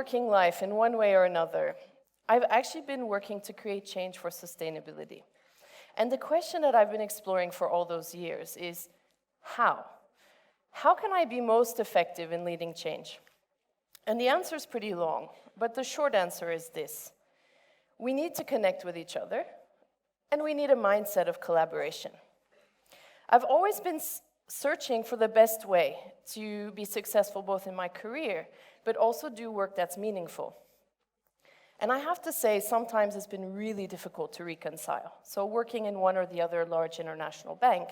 working life in one way or another, I've actually been working to create change for sustainability. And the question that I've been exploring for all those years is, how? How can I be most effective in leading change? And the answer is pretty long, but the short answer is this. We need to connect with each other, and we need a mindset of collaboration. I've always been searching for the best way to be successful both in my career, but also do work that's meaningful. And I have to say, sometimes it's been really difficult to reconcile. So working in one or the other large international bank,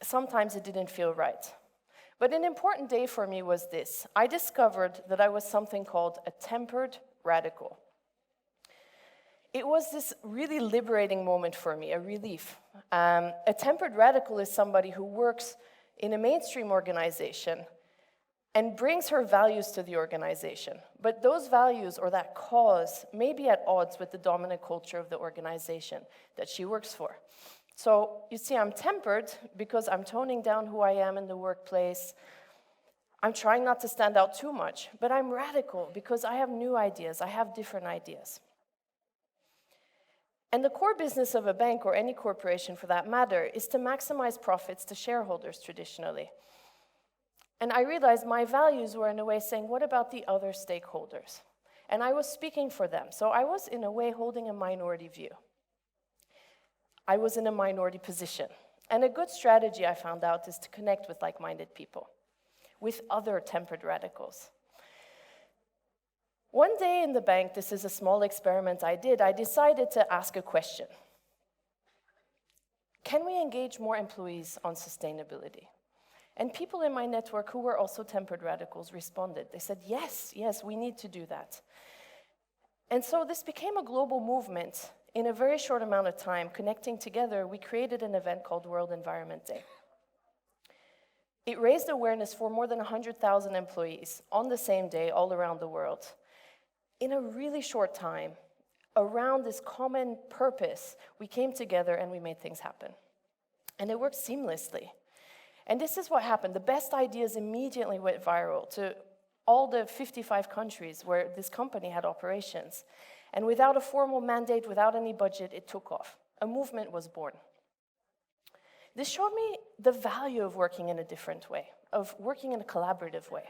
sometimes it didn't feel right. But an important day for me was this. I discovered that I was something called a tempered radical. It was this really liberating moment for me, a relief. A tempered radical is somebody who works in a mainstream organization and brings her values to the organization. But those values or that cause may be at odds with the dominant culture of the organization that she works for. So you see, I'm tempered because I'm toning down who I am in the workplace. I'm trying not to stand out too much, but I'm radical because I have new ideas, I have different ideas. And the core business of a bank, or any corporation for that matter, is to maximize profits to shareholders traditionally. And I realized my values were in a way saying, what about the other stakeholders? And I was speaking for them, so I was in a way holding a minority view. I was in a minority position. And a good strategy, I found out, is to connect with like-minded people, with other tempered radicals. One day in the bank, this is a small experiment I did, I decided to ask a question. Can we engage more employees on sustainability? And people in my network who were also tempered radicals responded. They said, yes, we need to do that. And so this became a global movement. In a very short amount of time, connecting together, we created an event called World Environment Day. It raised awareness for more than 100,000 employees on the same day all around the world. In a really short time, around this common purpose, we came together and we made things happen. And it worked seamlessly. And this is what happened. The best ideas immediately went viral to all the 55 countries where this company had operations. And without a formal mandate, without any budget, it took off. A movement was born. This showed me the value of working in a different way, of working in a collaborative way,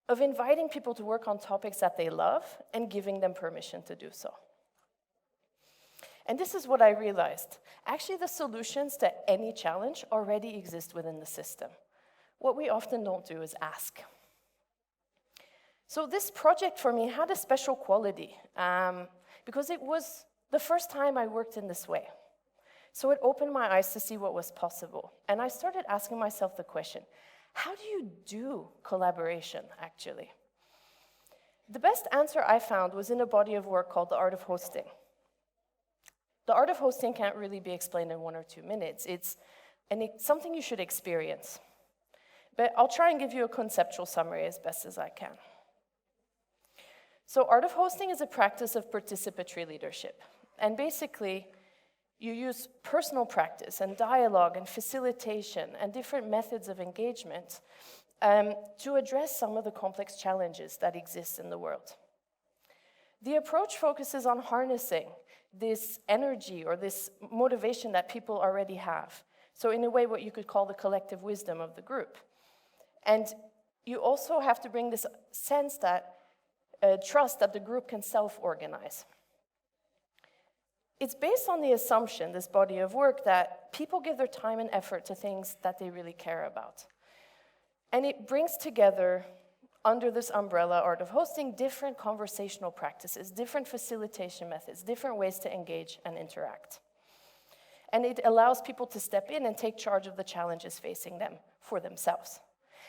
of inviting people to work on topics that they love and giving them permission to do so. And this is what I realized. Actually, the solutions to any challenge already exist within the system. What we often don't do is ask. So this project for me had a special quality because it was the first time I worked in this way. So it opened my eyes to see what was possible. And I started asking myself the question, how do you do collaboration, actually? The best answer I found was in a body of work called The Art of Hosting. The art of hosting can't really be explained in 1 or 2 minutes. It's something you should experience. But I'll try and give you a conceptual summary as best as I can. So art of hosting is a practice of participatory leadership. And basically, you use personal practice and dialogue and facilitation and different methods of engagement to address some of the complex challenges that exist in the world. The approach focuses on harnessing this energy or this motivation that people already have. So in a way, what you could call the collective wisdom of the group. And you also have to bring this sense that trust that the group can self-organize. It's based on the assumption, this body of work, that people give their time and effort to things that they really care about. And it brings together, under this umbrella, art of hosting, different conversational practices, different facilitation methods, different ways to engage and interact. And it allows people to step in and take charge of the challenges facing them for themselves.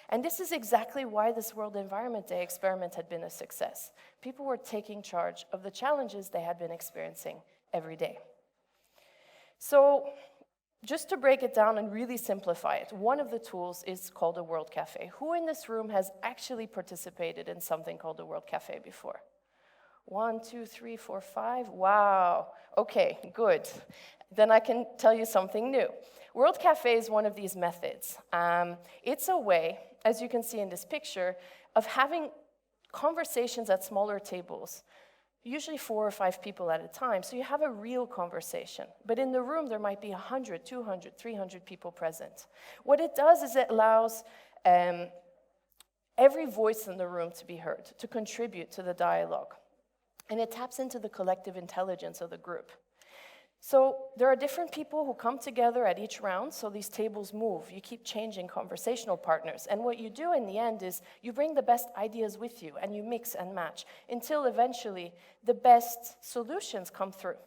And this is exactly why this World Environment Day experiment had been a success. People were taking charge of the challenges they had been experiencing every day. So just to break it down and really simplify it, one of the tools is called a World Cafe. Who in this room has actually participated in something called a World Cafe before? 1, 2, 3, 4, 5. Wow. Okay, good. Then I can tell you something new. World Cafe is one of these methods. It's a way, as you can see in this picture, of having conversations at smaller tables, usually 4 or 5 people at a time, so you have a real conversation. But in the room, there might be 100, 200, 300 people present. What it does is it allows every voice in the room to be heard, to contribute to the dialogue. And it taps into the collective intelligence of the group. So there are different people who come together at each round, so these tables move. You keep changing conversational partners. And what you do in the end is you bring the best ideas with you, and you mix and match until eventually the best solutions come through.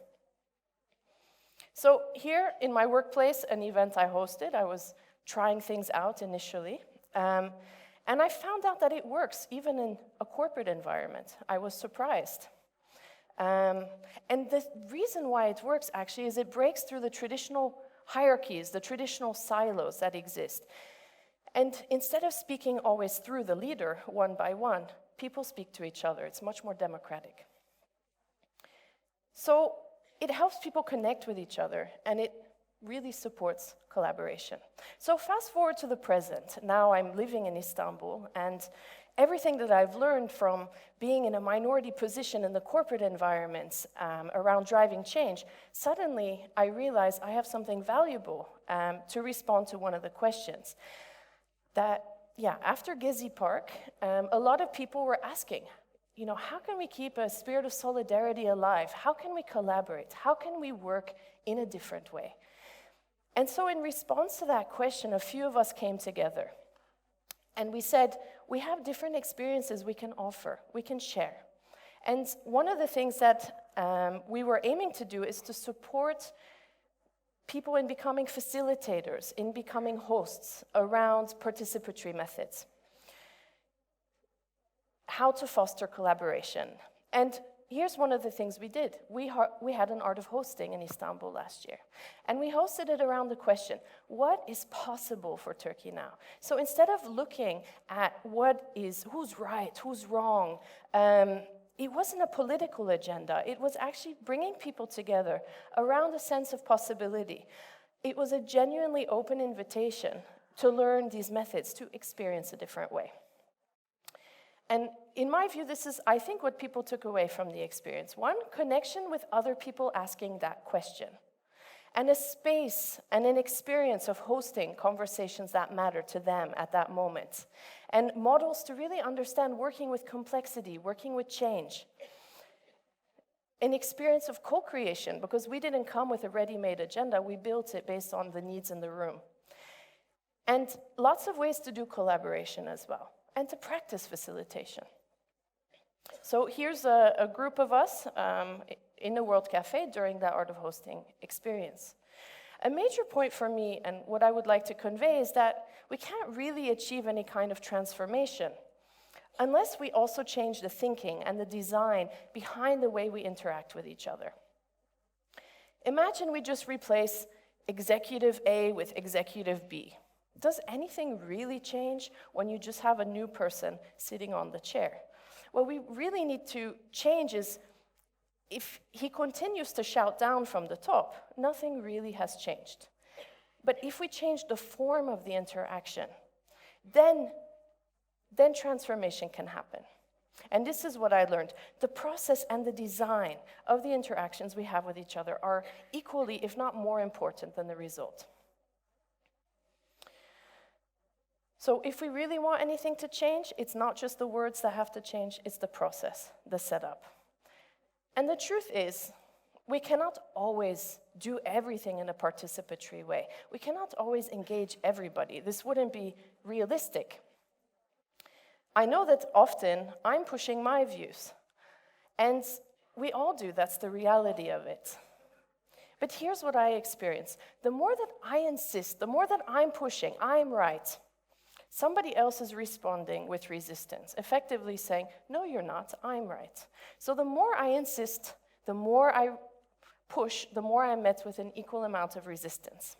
So here in my workplace, an event I hosted, I was trying things out initially. And I found out that it works, even in a corporate environment. I was surprised. And the reason why it works, actually, is it breaks through the traditional hierarchies, the traditional silos that exist. And instead of speaking always through the leader, one by one, people speak to each other. It's much more democratic. So it helps people connect with each other, and it really supports collaboration. So fast forward to the present. Now I'm living in Istanbul, and everything that I've learned from being in a minority position in the corporate environments around driving change, suddenly I realize I have something valuable to respond to one of the questions. That, after Gezi Park, a lot of people were asking, how can we keep a spirit of solidarity alive? How can we collaborate? How can we work in a different way? And so in response to that question, a few of us came together. And we said, we have different experiences we can offer, we can share. And one of the things that we were aiming to do is to support people in becoming facilitators, in becoming hosts around participatory methods. How to foster collaboration. And here's one of the things we did. We had an Art of Hosting in Istanbul last year. And we hosted it around the question, what is possible for Turkey now? So instead of looking at who's right, who's wrong, it wasn't a political agenda. It was actually bringing people together around a sense of possibility. It was a genuinely open invitation to learn these methods, to experience a different way. And in my view, this is, I think, what people took away from the experience. One, connection with other people asking that question. And a space and an experience of hosting conversations that matter to them at that moment. And models to really understand working with complexity, working with change. An experience of co-creation, because we didn't come with a ready-made agenda, we built it based on the needs in the room. And lots of ways to do collaboration as well. And to practice facilitation. So here's a group of us in the World Cafe during that Art of Hosting experience. A major point for me, and what I would like to convey, is that we can't really achieve any kind of transformation unless we also change the thinking and the design behind the way we interact with each other. Imagine we just replace executive A with executive B. Does anything really change when you just have a new person sitting on the chair? What we really need to change is if he continues to shout down from the top, nothing really has changed. But if we change the form of the interaction, then transformation can happen. And this is what I learned. The process and the design of the interactions we have with each other are equally, if not more important than the result. So if we really want anything to change, it's not just the words that have to change, it's the process, the setup. And the truth is, we cannot always do everything in a participatory way. We cannot always engage everybody. This wouldn't be realistic. I know that often I'm pushing my views, and we all do, that's the reality of it. But here's what I experience. The more that I insist, the more that I'm pushing, I'm right, somebody else is responding with resistance, effectively saying, no, you're not, I'm right. So the more I insist, the more I push, the more I'm met with an equal amount of resistance.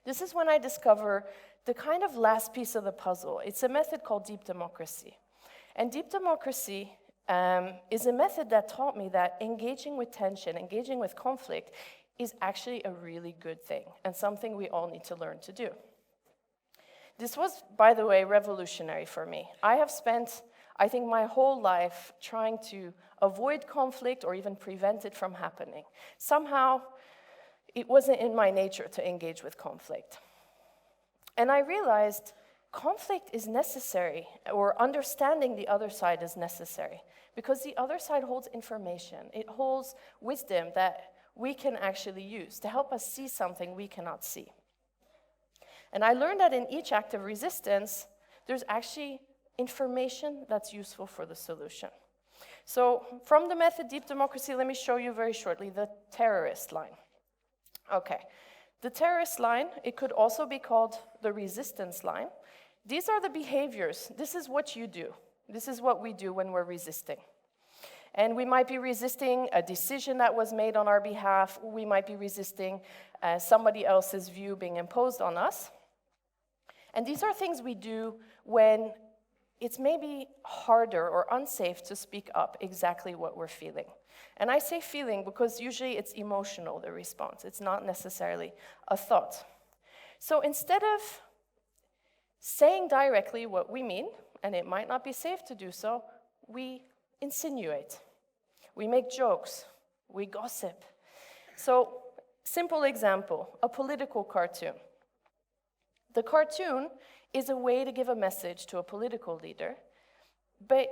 This is when I discover the kind of last piece of the puzzle. It's a method called deep democracy. And deep democracy is a method that taught me that engaging with tension, engaging with conflict, is actually a really good thing and something we all need to learn to do. This was, by the way, revolutionary for me. I have spent, I think, my whole life trying to avoid conflict or even prevent it from happening. Somehow, it wasn't in my nature to engage with conflict. And I realized conflict is necessary, or understanding the other side is necessary, because the other side holds information. It holds wisdom that we can actually use to help us see something we cannot see. And I learned that in each act of resistance, there's actually information that's useful for the solution. So from the method Deep Democracy, let me show you very shortly the terrorist line. Okay, the terrorist line, it could also be called the resistance line. These are the behaviors. This is what you do. This is what we do when we're resisting. And we might be resisting a decision that was made on our behalf. We might be resisting somebody else's view being imposed on us. And these are things we do when it's maybe harder or unsafe to speak up exactly what we're feeling. And I say feeling because usually it's emotional, the response. It's not necessarily a thought. So instead of saying directly what we mean, and it might not be safe to do so, we insinuate. We make jokes. We gossip. So, simple example, a political cartoon. The cartoon is a way to give a message to a political leader, but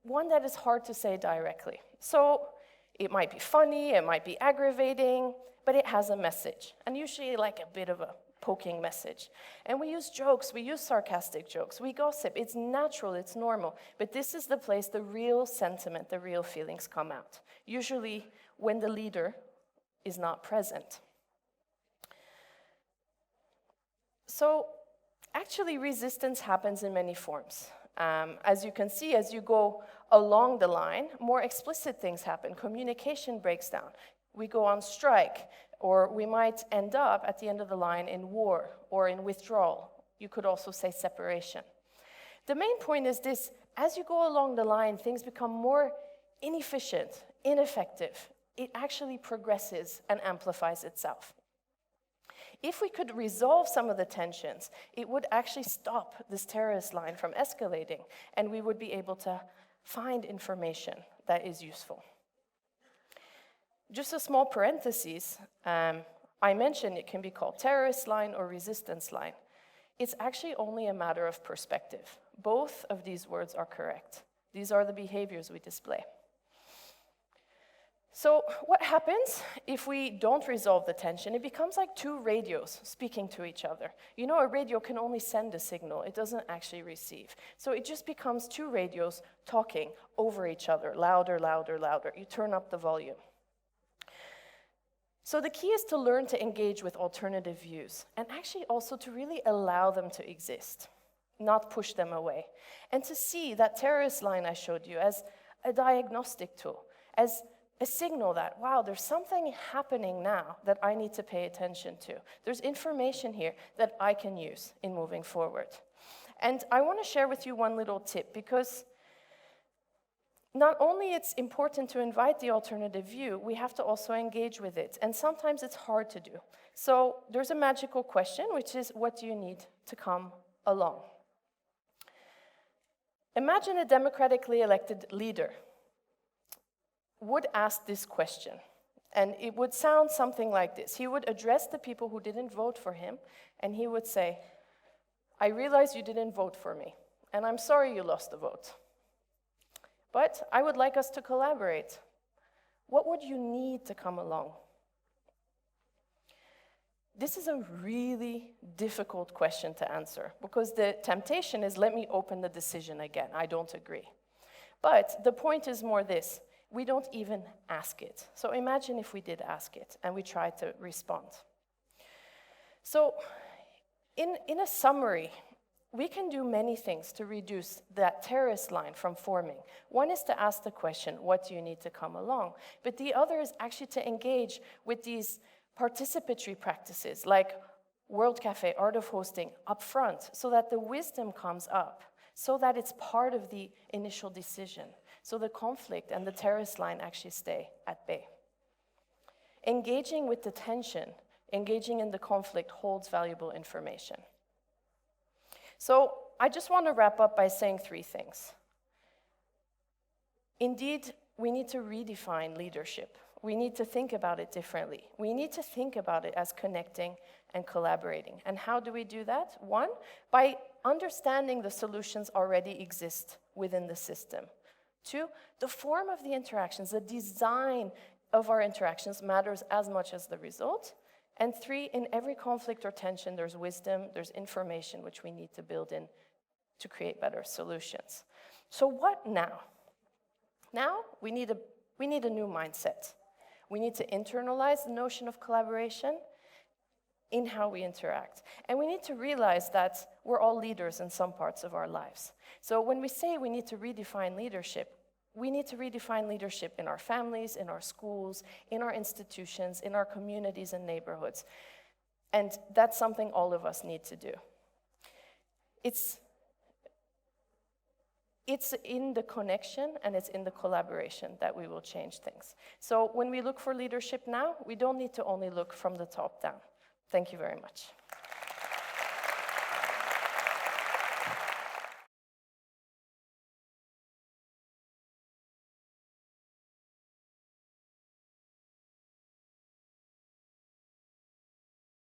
one that is hard to say directly. So, it might be funny, it might be aggravating, but it has a message, and usually like a bit of a poking message. And we use jokes, we use sarcastic jokes, we gossip. It's natural, it's normal. But this is the place the real sentiment, the real feelings come out. Usually when the leader is not present. So actually resistance happens in many forms. As you can see, as you go along the line, more explicit things happen. Communication breaks down. We go on strike. Or we might end up at the end of the line in war or in withdrawal. You could also say separation. The main point is this: as you go along the line, things become more inefficient, ineffective. It actually progresses and amplifies itself. If we could resolve some of the tensions, it would actually stop this terrorist line from escalating, and we would be able to find information that is useful. Just a small parenthesis, I mentioned it can be called terrorist line or resistance line. It's actually only a matter of perspective. Both of these words are correct. These are the behaviors we display. So what happens if we don't resolve the tension? It becomes like two radios speaking to each other. You know, a radio can only send a signal. It doesn't actually receive. So it just becomes two radios talking over each other, louder, louder, louder. You turn up the volume. So the key is to learn to engage with alternative views and actually also to really allow them to exist, not push them away. And to see that terrorist line I showed you as a diagnostic tool, as a signal that, wow, there's something happening now that I need to pay attention to. There's information here that I can use in moving forward. And I want to share with you one little tip, because not only it's important to invite the alternative view, we have to also engage with it. And sometimes it's hard to do. So there's a magical question, which is, what do you need to come along? Imagine a democratically elected leader would ask this question. And it would sound something like this. He would address the people who didn't vote for him, and he would say, I realize you didn't vote for me, and I'm sorry you lost the vote. But I would like us to collaborate. What would you need to come along? This is a really difficult question to answer, because the temptation is, let me open the decision again. I don't agree. But the point is more this: we don't even ask it. So imagine if we did ask it and we tried to respond. So in a summary, we can do many things to reduce that terrorist line from forming. One is to ask the question, what do you need to come along? But the other is actually to engage with these participatory practices like World Cafe, Art of Hosting, up front, so that the wisdom comes up, so that it's part of the initial decision, so the conflict and the terrorist line actually stay at bay. Engaging with the tension, engaging in the conflict holds valuable information. So I just want to wrap up by saying 3 things. Indeed, we need to redefine leadership. We need to think about it differently. We need to think about it as connecting and collaborating. And how do we do that? 1, by understanding the solutions already exist within the system. 2, the form of the interactions, the design of our interactions matters as much as the result. And 3, in every conflict or tension, there's wisdom, there's information which we need to build in to create better solutions. So what now? Now we need a new mindset. We need to internalize the notion of collaboration in how we interact. And we need to realize that we're all leaders in some parts of our lives. So when we say we need to redefine leadership, we need to redefine leadership in our families, in our schools, in our institutions, in our communities and neighborhoods. And that's something all of us need to do. It's in the connection and it's in the collaboration that we will change things. So when we look for leadership now, we don't need to only look from the top down. Thank you very much.